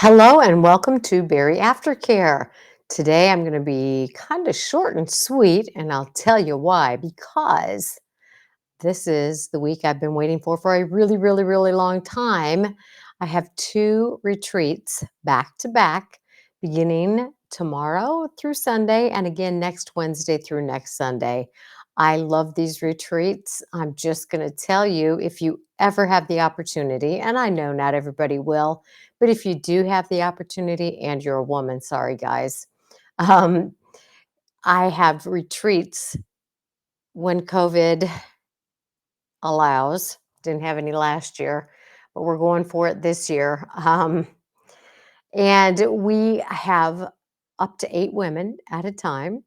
Hello and welcome to Berry Aftercare. Today I'm going to be kind of short and sweet, and I'll tell you why. Because this is the week I've been waiting for a really, really, really long time. I have two retreats back to back, beginning tomorrow through Sunday, and again next Wednesday through next Sunday. I love these retreats. I'm just going to tell you, if you ever have the opportunity, and I know not everybody will, but if you do have the opportunity and you're a woman, sorry guys, um, I have retreats when COVID allows. Didn't have any last year, but we're going for it this year. And we have up to 8 women at a time,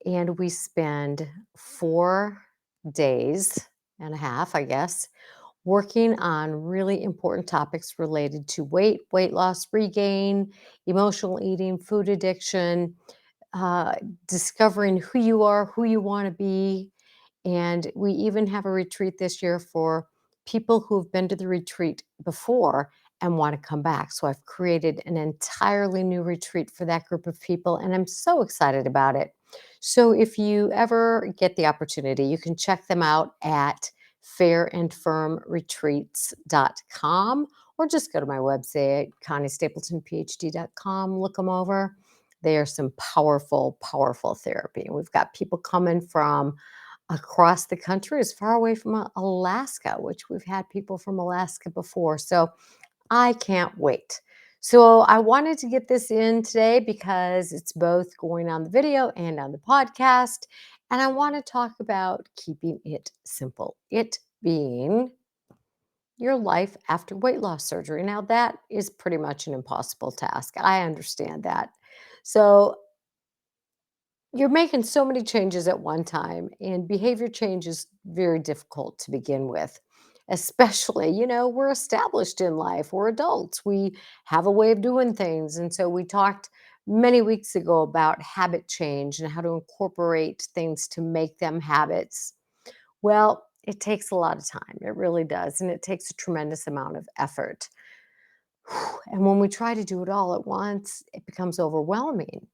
and we spend 4 days and a half, I guess, working on really important topics related to weight loss, regain, emotional eating, food addiction, uh, discovering who you are, who you want to be, and we even have a retreat this year for people who've been to the retreat before and want to come back. So I've created an entirely new retreat for that group of people, and I'm so excited about it. So if you ever get the opportunity, you can check them out at fairandfirmretreats.com or just go to my website, conniestapletonphd.com, look them over. They are some powerful, powerful therapy. And we've got people coming from across the country, as far away from Alaska, which we've had people from Alaska before. So I can't wait. So I wanted to get this in today because it's both going on the video and on the podcast. And I want to talk about keeping it simple, it being your life after weight loss surgery. Now, that is pretty much an impossible task. I understand that. So you're making so many changes at one time, and behavior change is very difficult to begin with. Especially, we're established in life, we're adults, we have a way of doing things. And so, we talked many weeks ago about habit change and how to incorporate things to make them habits. Well, it takes a lot of time, it really does, and it takes a tremendous amount of effort. And when we try to do it all at once, it becomes overwhelming.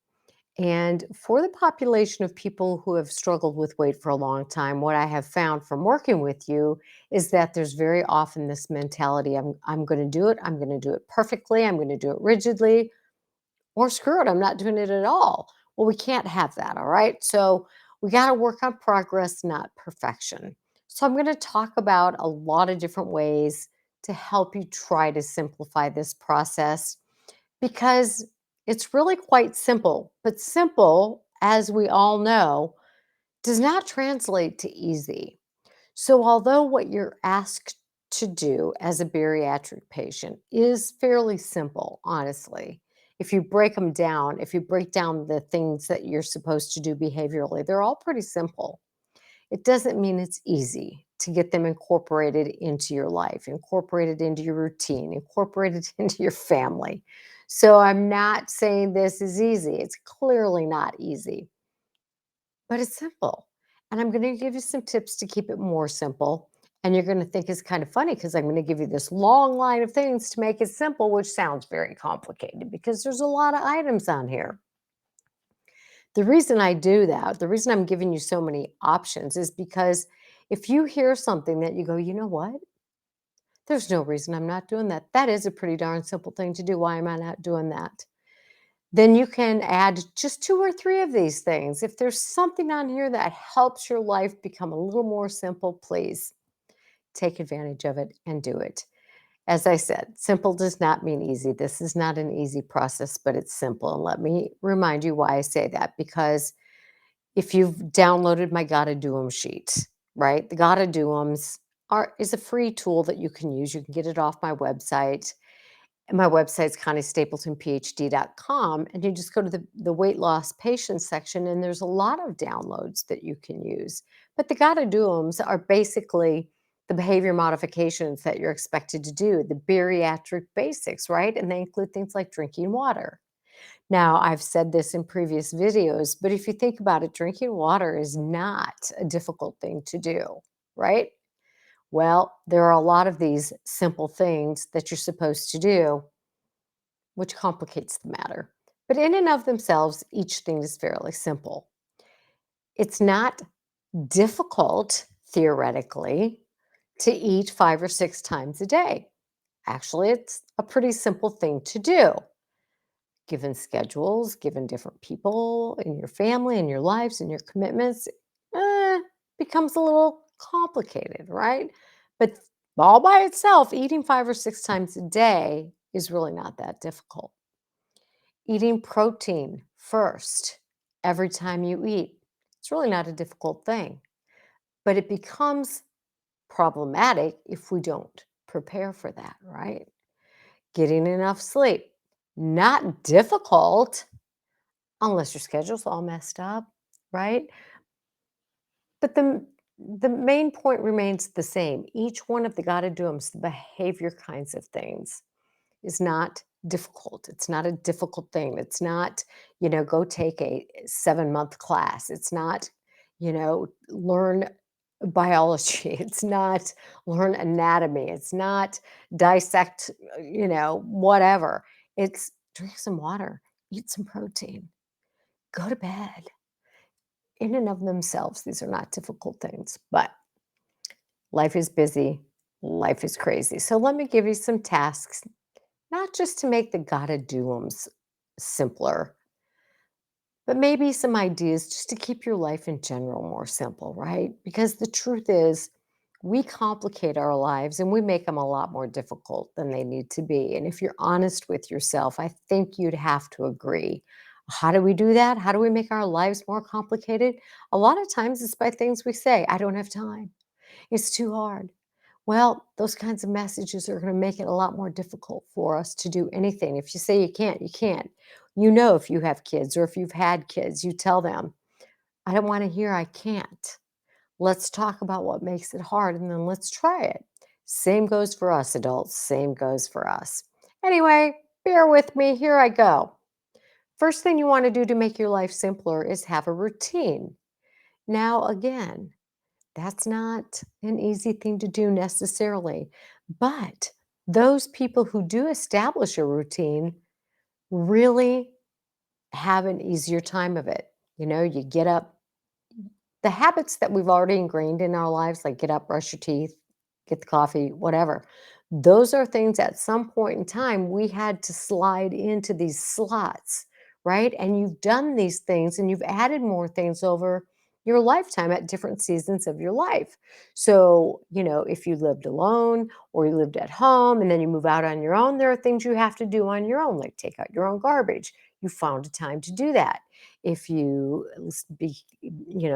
And for the population of people who have struggled with weight for a long time, what I have found from working with you is that there's very often this mentality, I'm going to do it, I'm going to do it perfectly, I'm going to do it rigidly, or screw it, I'm not doing it at all. Well, we can't have that, all right? So we got to work on progress, not perfection. So I'm going to talk about a lot of different ways to help you try to simplify this process, because it's really quite simple. But simple, as we all know, does not translate to easy. So, although what you're asked to do as a bariatric patient is fairly simple, honestly, if you break down the things that you're supposed to do behaviorally, they're all pretty simple. It doesn't mean it's easy to get them incorporated into your life, incorporated into your routine, incorporated into your family. So I'm not saying this is easy. It's clearly not easy, but it's simple. And I'm going to give you some tips to keep it more simple. And you're going to think it's kind of funny because I'm going to give you this long line of things to make it simple, which sounds very complicated because there's a lot of items on here. The reason I do that, the reason I'm giving you so many options is because if you hear something that you go, you know what? There's no reason I'm not doing that. That is a pretty darn simple thing to do. Why am I not doing that? Then you can add just two or three of these things. If there's something on here that helps your life become a little more simple, please take advantage of it and do it. As I said, simple does not mean easy. This is not an easy process, but it's simple. And let me remind you why I say that, because if you've downloaded my Gotta Do 'em sheet, right? The Gotta Do 'ems is a free tool that you can use. You can get it off my website. And my website's conniestapletonphd.com. And you just go to the weight loss patients section, and there's a lot of downloads that you can use. But the Gotta Do 'ems are basically the behavior modifications that you're expected to do, the bariatric basics, right? And they include things like drinking water. Now, I've said this in previous videos, but if you think about it, drinking water is not a difficult thing to do, right? Well, there are a lot of these simple things that you're supposed to do, which complicates the matter. But in and of themselves, each thing is fairly simple. It's not difficult, theoretically, to eat 5 or 6 times a day. Actually, it's a pretty simple thing to do, given schedules, given different people in your family, in your lives, and your commitments. Becomes a little complicated, right? But all by itself, eating 5 or 6 times a day is really not that difficult. Eating protein first every time you eat, it's really not a difficult thing, but it becomes problematic if we don't prepare for that, right? Getting enough sleep, not difficult unless your schedule's all messed up, right? But the main point remains the same. Each one of the gotta do's, the behavior kinds of things, is not difficult. It's not a difficult thing. It's not, go take a 7-month class. It's not, learn biology. It's not learn anatomy. It's not dissect, whatever. It's drink some water, eat some protein, go to bed. In and of themselves, these are not difficult things, but life is busy, life is crazy. So let me give you some tasks, not just to make the gotta do's simpler, but maybe some ideas just to keep your life in general more simple, right? Because the truth is, we complicate our lives and we make them a lot more difficult than they need to be. And if you're honest with yourself, I think you'd have to agree. How do we do that? How do we make our lives more complicated? A lot of times it's by things we say. I don't have time. It's too hard. Well, those kinds of messages are going to make it a lot more difficult for us to do anything. If you say you can't, you can't. If you have kids or if you've had kids, you tell them, I don't want to hear I can't. Let's talk about what makes it hard and then let's try it. Same goes for us adults, same goes for us. Anyway, bear with me. Here I go. First thing you want to do to make your life simpler is have a routine. Now, again, that's not an easy thing to do necessarily, but those people who do establish a routine really have an easier time of it. You get up, the habits that we've already ingrained in our lives, like get up, brush your teeth, get the coffee, whatever. Those are things at some point in time we had to slide into these slots, right? And you've done these things and you've added more things over your lifetime at different seasons of your life. So, if you lived alone or you lived at home and then you move out on your own, there are things you have to do on your own, like take out your own garbage. You found a time to do that. If you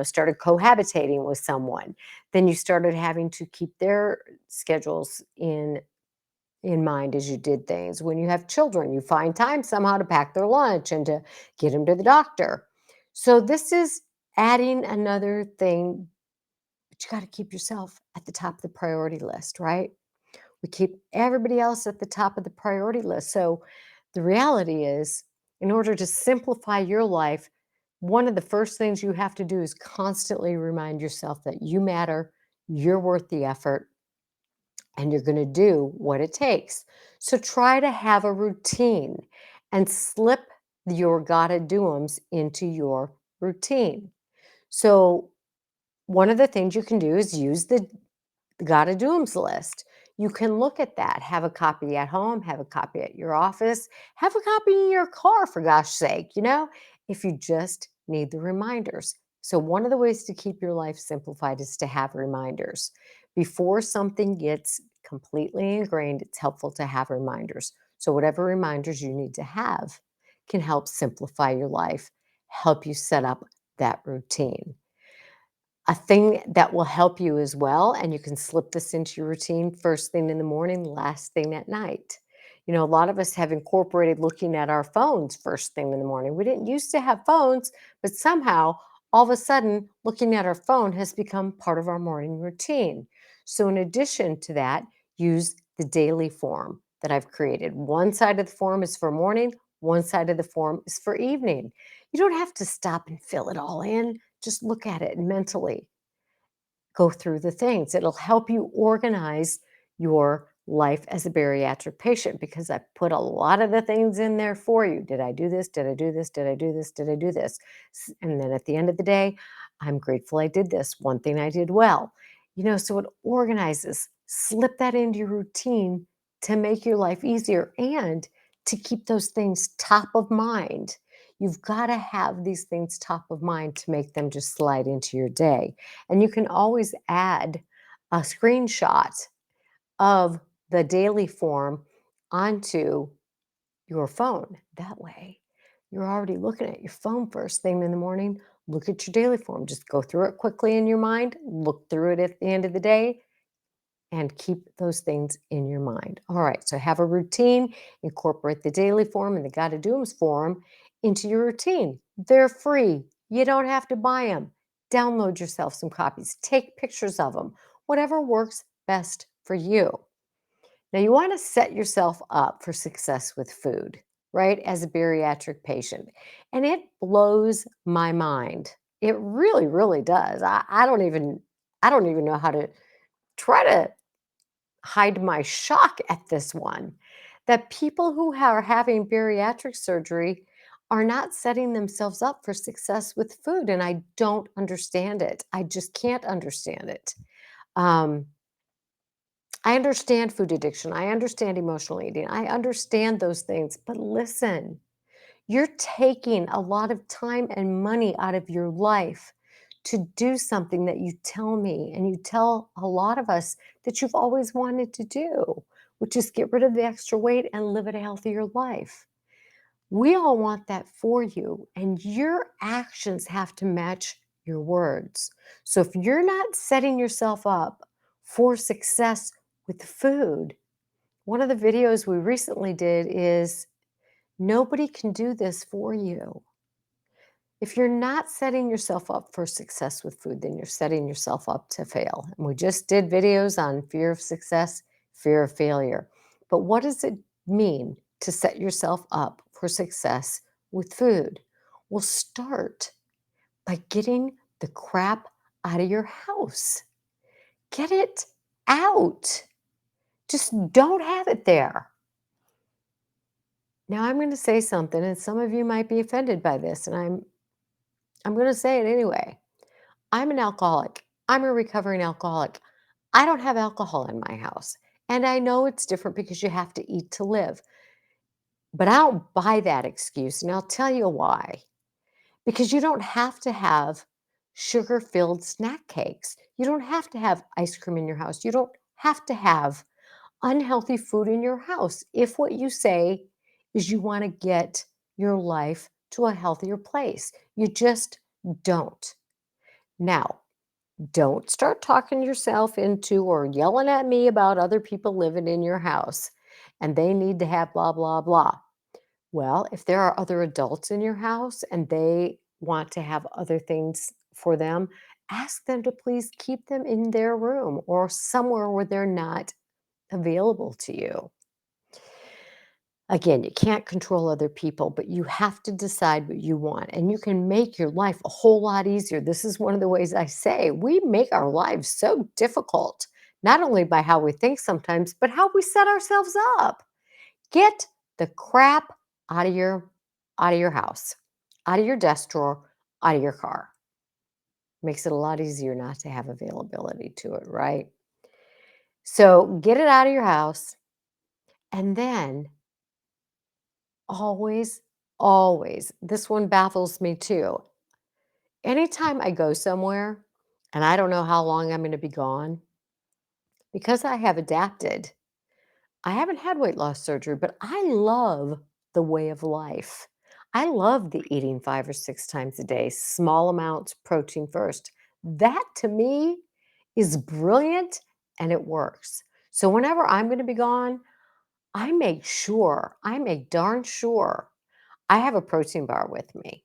started cohabitating with someone, then you started having to keep their schedules in mind as you did things. When you have children, you find time somehow to pack their lunch and to get them to the doctor. So this is adding another thing, but you got to keep yourself at the top of the priority list, right? We keep everybody else at the top of the priority list. So the reality is, in order to simplify your life, one of the first things you have to do is constantly remind yourself that you matter, you're worth the effort, and you're going to do what it takes. So try to have a routine and slip your gotta do'ems into your routine. So one of the things you can do is use the gotta do's list. You can look at that, have a copy at home, have a copy at your office, have a copy in your car, for gosh sake, if you just need the reminders. So, one of the ways to keep your life simplified is to have reminders. Before something gets completely ingrained, it's helpful to have reminders. So, whatever reminders you need to have can help simplify your life, help you set up that routine. A thing that will help you as well, and you can slip this into your routine first thing in the morning, last thing at night. A lot of us have incorporated looking at our phones first thing in the morning. We didn't used to have phones, but somehow, all of a sudden, looking at our phone has become part of our morning routine. So, in addition to that, use the daily form that I've created. One side of the form is for morning, one side of the form is for evening. You don't have to stop and fill it all in. Just look at it and mentally go through the things. It'll help you organize your life as a bariatric patient because I put a lot of the things in there for you. Did I do this? Did I do this? Did I do this? Did I do this? And then at the end of the day, I'm grateful I did this. One thing I did well. So it organizes. Slip that into your routine to make your life easier and to keep those things top of mind. You've got to have these things top of mind to make them just slide into your day. And you can always add a screenshot of the daily form onto your phone. That way, you're already looking at your phone first thing in the morning. Look at your daily form. Just go through it quickly in your mind, look through it at the end of the day, and keep those things in your mind. All right, so have a routine, incorporate the daily form and the gotta do's form into your routine. They're free. You don't have to buy them. Download yourself some copies, take pictures of them, whatever works best for you. Now, you want to set yourself up for success with food, right? As a bariatric patient. And it blows my mind. It really, really does. I don't even know how to try to hide my shock at this one that people who are having bariatric surgery are not setting themselves up for success with food. And I don't understand it. I just can't understand it. Um, I understand food addiction. I understand emotional eating. I understand those things. But listen, you're taking a lot of time and money out of your life to do something that you tell me and you tell a lot of us that you've always wanted to do, which is get rid of the extra weight and live a healthier life. We all want that for you, and your actions have to match your words. So if you're not setting yourself up for success with food, one of the videos we recently did is nobody can do this for you. If you're not setting yourself up for success with food, then you're setting yourself up to fail. And we just did videos on fear of success, fear of failure. But what does it mean to set yourself up for success with food? Well, start by getting the crap out of your house. Get it out. Just don't have it there. Now I'm going to say something, and some of you might be offended by this, and I'm going to say it anyway. I'm an alcoholic. I'm a recovering alcoholic. I don't have alcohol in my house. And I know it's different because you have to eat to live. But I don't buy that excuse. And I'll tell you why. Because you don't have to have sugar filled snack cakes. You don't have to have ice cream in your house. You don't have to have unhealthy food in your house if what you say is you want to get your life to a healthier place. You just don't. Now, don't start talking yourself into or yelling at me about other people living in your house and they need to have blah, blah, blah. Well, if there are other adults in your house and they want to have other things for them, ask them to please keep them in their room or somewhere where they're not available to you. Again, you can't control other people, but you have to decide what you want, and you can make your life a whole lot easier. This is one of the ways I say we make our lives so difficult, not only by how we think sometimes, but how we set ourselves up. Get the crap out of your house, out of your desk drawer, out of your car. Makes it a lot easier not to have availability to it, right? So get it out of your house, and then always, always, this one baffles me too. Anytime I go somewhere and I don't know how long I'm going to be gone, because I have adapted, I haven't had weight loss surgery, but I love the way of life. I love the eating 5 or 6 times a day, small amounts, protein first. That to me is brilliant and it works. So whenever I'm going to be gone, I make darn sure I have a protein bar with me.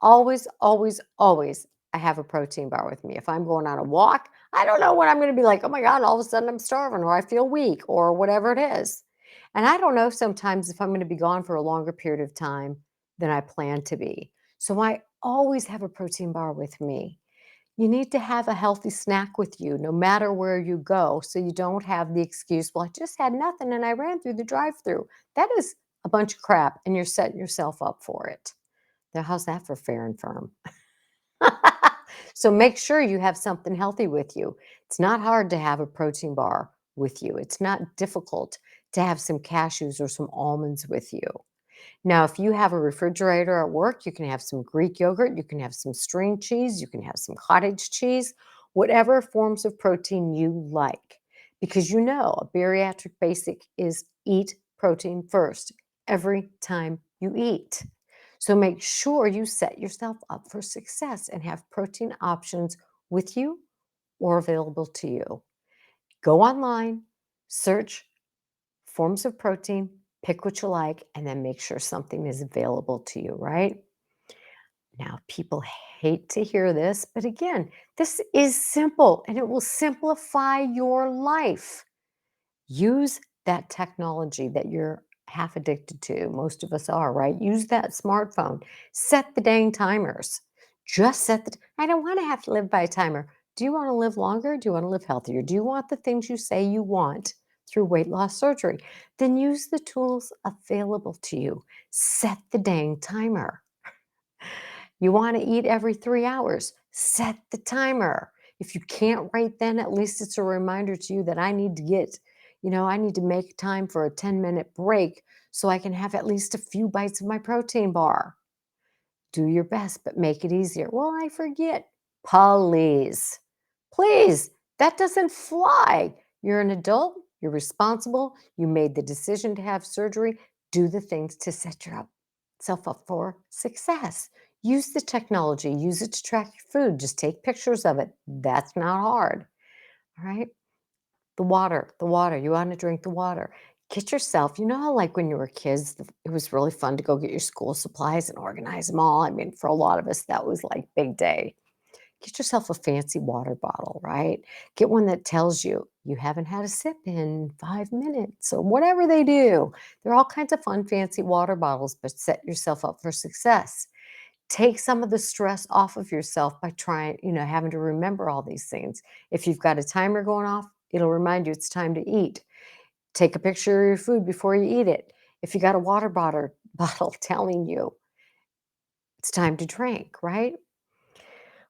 Always, always, always, I have a protein bar with me. If I'm going on a walk, I don't know when I'm going to be like, oh my God, all of a sudden I'm starving or I feel weak or whatever it is. And I don't know sometimes if I'm going to be gone for a longer period of time than I plan to be. So I always have a protein bar with me. You need to have a healthy snack with you no matter where you go so you don't have the excuse, well, I just had nothing and I ran through the drive through. That is a bunch of crap and you're setting yourself up for it. Now, how's that for fair and firm? So make sure you have something healthy with you. It's not hard to have a protein bar with you. It's not difficult to have some cashews or some almonds with you. Now, if you have a refrigerator at work, you can have some Greek yogurt, you can have some string cheese, you can have some cottage cheese, whatever forms of protein you like. Because you know a bariatric basic is eat protein first every time you eat. So make sure you set yourself up for success and have protein options with you or available to you. Go online, search forms of protein, pick what you like, and then make sure something is available to you, right? Now, people hate to hear this, but again, this is simple and it will simplify your life. Use that technology that you're half addicted to. Most of us are, right? Use that smartphone. Set the dang timers. Just set the I don't want to have to live by a timer. Do you want to live longer? Do you want to live healthier? Do you want the things you say you want through weight loss surgery? Then use the tools available to you. Set the dang timer. You want to eat every 3 hours? Set the timer. If you can't right then, at least it's a reminder to you that I need to I need to make time for a 10-minute break so I can have at least a few bites of my protein bar. Do your best, but make it easier. Well, I forget. Please, please, that doesn't fly. You're an adult, you're responsible, you made the decision to have surgery. Do the things to set yourself up for success. Use the technology, use it to track your food. Just take pictures of it. That's not hard. All right. The water. You want to drink the water. Get yourself, you know how, like when you were kids, it was really fun to go get your school supplies and organize them all. I mean, for a lot of us, that was like big day. Get yourself a fancy water bottle, right? Get one that tells you you haven't had a sip in 5 minutes or whatever they do. There are all kinds of fun, fancy water bottles, but set yourself up for success. Take some of the stress off of yourself by trying, having to remember all these things. If you've got a timer going off, it'll remind you it's time to eat. Take a picture of your food before you eat it. If you got a water bottle telling you it's time to drink, right?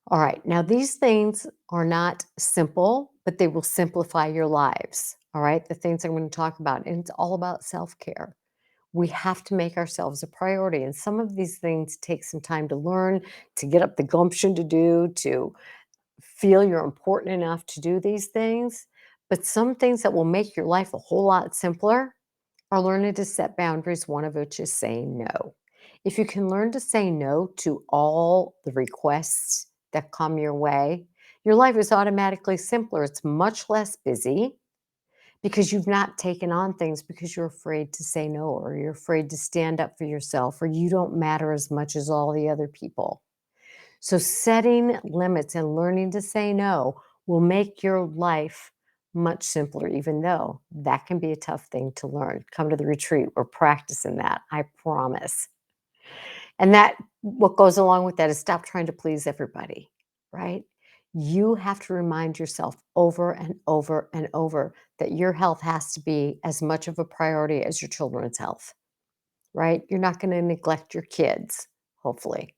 All right. Now, these things are not simple, but they will simplify your lives. All right. The things I'm going to talk about, and it's all about self care. We have to make ourselves a priority. And some of these things take some time to learn, to get up the gumption to do, to feel you're important enough to do these things. But some things that will make your life a whole lot simpler are learning to set boundaries, one of which is saying no. If you can learn to say no to all the requests that come your life is automatically simpler. It's much less busy because you've not taken on things because you're afraid to say no or you're afraid to stand up for yourself or you don't matter as much as all the other people. So, setting limits and learning to say no will make your life much simpler, even though that can be a tough thing to learn. Come to the retreat. We're practicing that, I promise. And what goes along with that is stop trying to please everybody, right? You have to remind yourself over and over and over that your health has to be as much of a priority as your children's health, right? You're not going to neglect your kids, hopefully.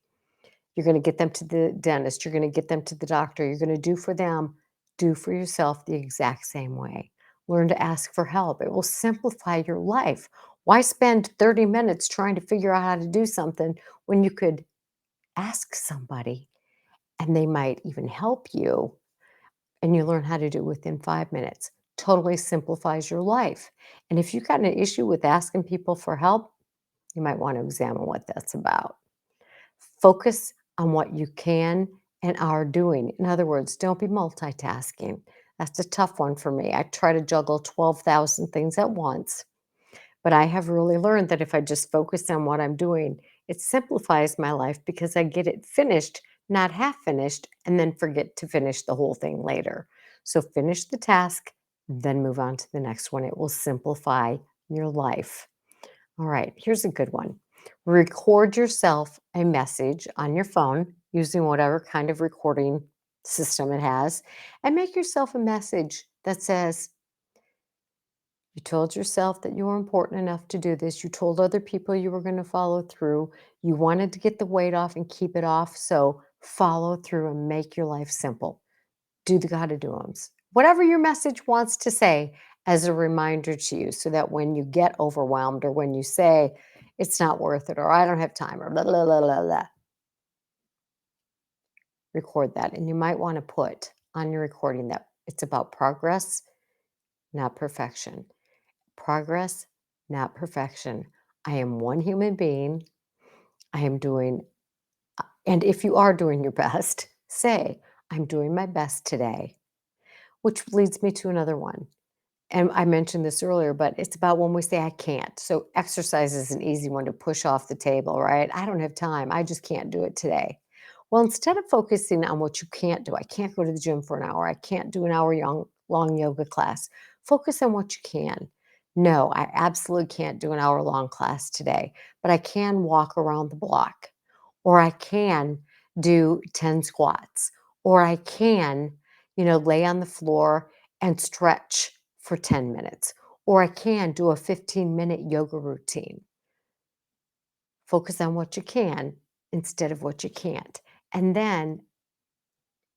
You're gonna get them to the dentist, you're gonna get them to the doctor, you're gonna do for them, do for yourself the exact same way. Learn to ask for help. It will simplify your life. Why spend 30 minutes trying to figure out how to do something when you could ask somebody and they might even help you and you learn how to do it within 5 minutes? Totally simplifies your life. And if you've got an issue with asking people for help, you might want to examine what that's about. Focus on what you can and are doing. In other words, don't be multitasking. That's a tough one for me. I try to juggle 12,000 things at once, but I have really learned that if I just focus on what I'm doing, it simplifies my life because I get it finished, not half finished, and then forget to finish the whole thing later. So finish the task, then move on to the next one. It will simplify your life. All right, here's a good one. Record yourself a message on your phone using whatever kind of recording system it has, and make yourself a message that says, you told yourself that you were important enough to do this. You told other people you were going to follow through. You wanted to get the weight off and keep it off. So follow through and make your life simple. Do the gotta do's. Whatever your message wants to say as a reminder to you so that when you get overwhelmed or when you say, it's not worth it or I don't have time or blah, blah, blah, blah, blah, record that. And you might want to put on your recording that it's about progress, not perfection. Progress, not perfection. I am one human being. I am doing, and if you are doing your best, say, I'm doing my best today, which leads me to another one. And I mentioned this earlier, but it's about when we say, I can't. So exercise is an easy one to push off the table, right? I don't have time. I just can't do it today. Well, instead of focusing on what you can't do, I can't go to the gym for an hour. I can't do an hour long yoga class. Focus on what you can. No, I absolutely can't do an hour long class today, but I can walk around the block, or I can do 10 squats, or I can, lay on the floor and stretch for 10 minutes, or I can do a 15-minute yoga routine. Focus on what you can instead of what you can't. And then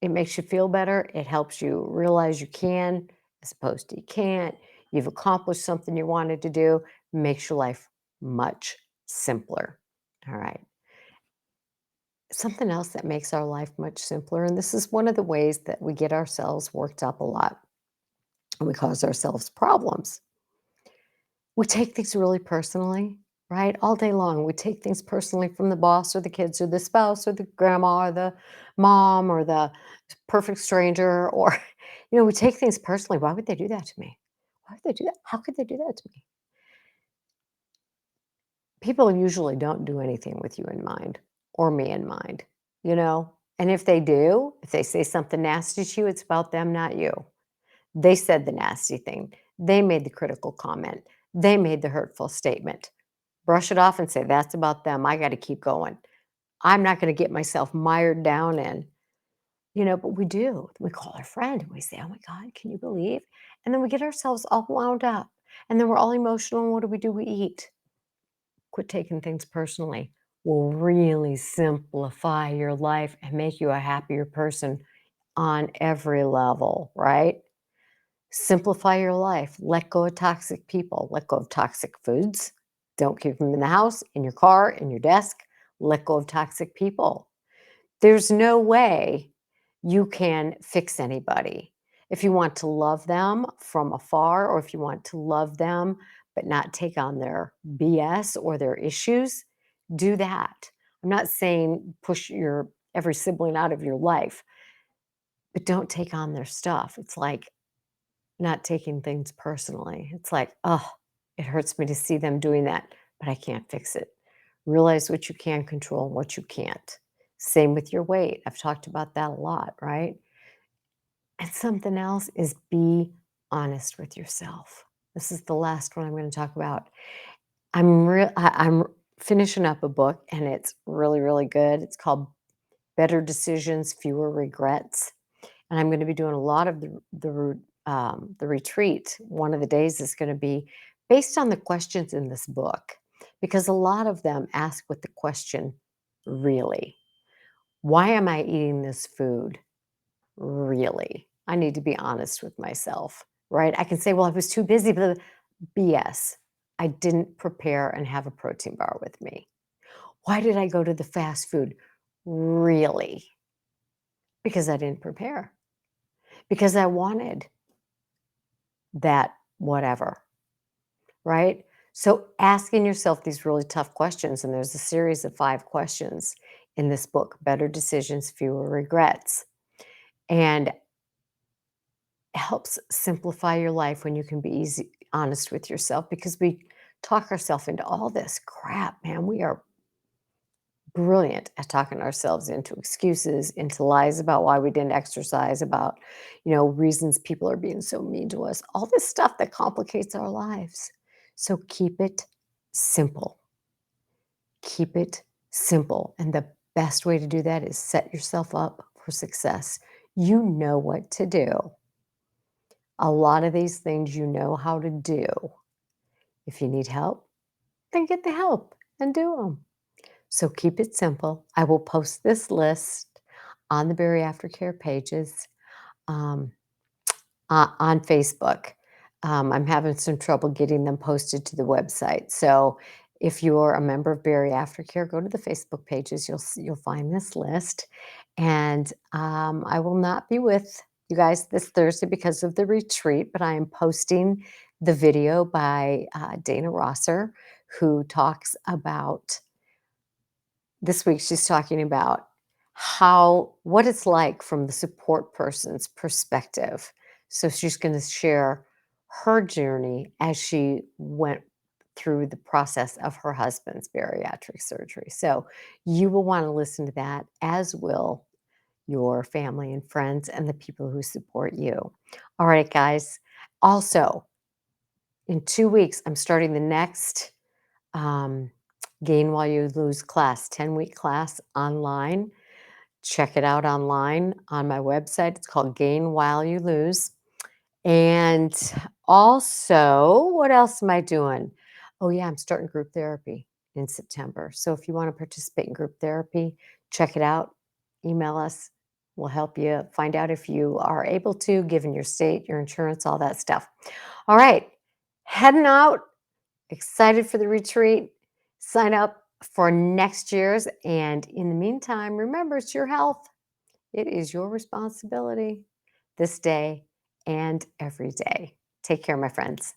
it makes you feel better. It helps you realize you can as opposed to you can't. You've accomplished something you wanted to do. Makes your life much simpler. All right. Something else that makes our life much simpler, and this is one of the ways that we get ourselves worked up a lot and we cause ourselves problems. We take things really personally, right? All day long, we take things personally from the boss or the kids or the spouse or the grandma or the mom or the perfect stranger, or, we take things personally. Why would they do that to me? Why would they do that? How could they do that to me? People usually don't do anything with you in mind or me in mind, you know? And if they do, if they say something nasty to you, it's about them, not you. They said the nasty thing. They made the critical comment. They made the hurtful statement. Brush it off and say, that's about them. I got to keep going. I'm not going to get myself mired down in, but we do. We call our friend and we say, oh my God, can you believe? And then we get ourselves all wound up. And then we're all emotional. And what do? We eat. Quit taking things personally will really simplify your life and make you a happier person on every level, right? Simplify your life. Let go of toxic people. Let go of toxic foods. Don't keep them in the house, in your car, in your desk. Let go of toxic people. There's no way you can fix anybody. If you want to love them from afar, or if you want to love them but not take on their BS or their issues, do that. I'm not saying push your every sibling out of your life, but don't take on their stuff. It's like not taking things personally. It's like, oh, it hurts me to see them doing that, but I can't fix it. Realize what you can control and what you can't. Same with your weight. I've talked about that a lot, right? And something else is be honest with yourself. This is the last one I'm going to talk about. I'm finishing up a book and it's really really good. It's called Better Decisions, Fewer Regrets. And I'm going to be doing a lot of the retreat. One of the days is going to be based on the questions in this book, because a lot of them ask with the question, really, why am I eating this food? Really, I need to be honest with myself, right? I can say, well, I was too busy, but BS. I didn't prepare and have a protein bar with me. Why did I go to the fast food? Really? Because I didn't prepare. Because I wanted that whatever, right? So asking yourself these really tough questions, and there's a series of 5 questions in this book, Better Decisions, Fewer Regrets, and helps simplify your life when you can be honest with yourself, because we talk ourselves into all this crap, man. We are brilliant at talking ourselves into excuses, into lies about why we didn't exercise, about, reasons people are being so mean to us, all this stuff that complicates our lives. So keep it simple. Keep it simple. And the best way to do that is set yourself up for success. You know what to do. A lot of these things you know how to do. If you need help, then get the help and do them. So keep it simple. I will post this list on the Bariatric Care pages. Um, on Facebook. I'm having some trouble getting them posted to the website. So if you're a member of Bariatric Care, go to the Facebook pages. You'll find this list. And I will not be with you guys this Thursday because of the retreat, but I am posting the video by Dana Rosser, who talks about this week. She's talking about what it's like from the support person's perspective. So she's going to share her journey as she went through the process of her husband's bariatric surgery. So you will want to listen to that, as will your family and friends and the people who support you. All right, guys. Also, in 2 weeks, I'm starting the next um, Gain While You Lose class, 10-week class online. Check it out online on my website. It's called Gain While You Lose. And also, what else am I doing? Oh, yeah, I'm starting group therapy in September. So if you want to participate in group therapy, check it out. Email us. We'll help you find out if you are able to, given your state, your insurance, all that stuff. All right, heading out. Excited for the retreat. Sign up for next year's. And in the meantime, remember, it's your health. It is your responsibility this day and every day. Take care, my friends.